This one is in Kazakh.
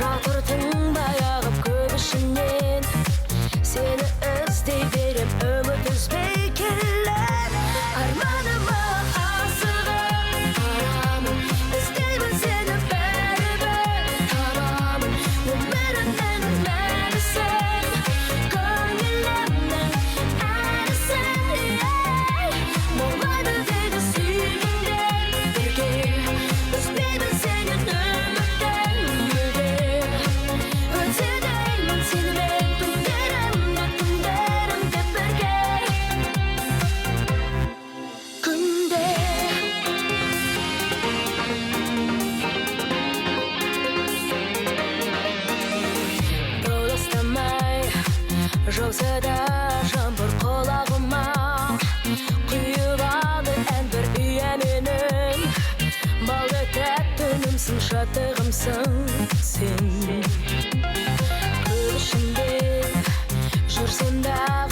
жатырдың баяғып көп ішінен, сені іздей берем үміт үзбей келем. Арманыма асығып арамын, іздеймін сені бәрібір табамын. Өмірімнің мәнісін, көңілімнің әнісін. Болмайды дейді сүйгендер бірге, үзбеймін сені үміттен мүлде. Өтедеймін сенімен түндерімді деп бірге күнде. Толастамай жауса да жаңбыр құлағыма, құйып алды ән бір үйе менің. Балды тәтті үнімсің, шаттығымсың сен. Көл ішінде жүрсем дағы